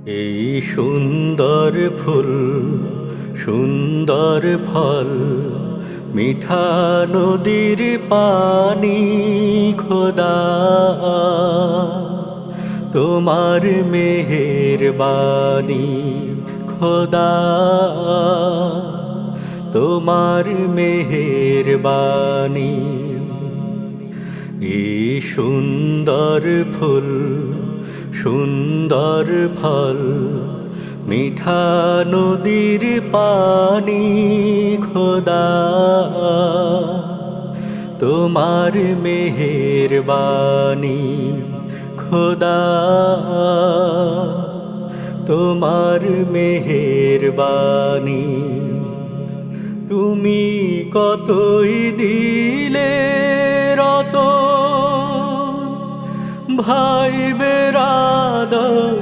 এই সুন্দর ফুল সুন্দর ফল মিঠা নদীর পানি খোদা তোমার মেহেরবানি খোদা তোমার মেহেরবানি এই সুন্দর ফুল সুন্দর ফল মিঠা নদীর পানি খোদা তোমার মেহেরবানি খোদা তোমার মেহেরবানি তুমি কতই দিলে রতন ভাই বেরাদর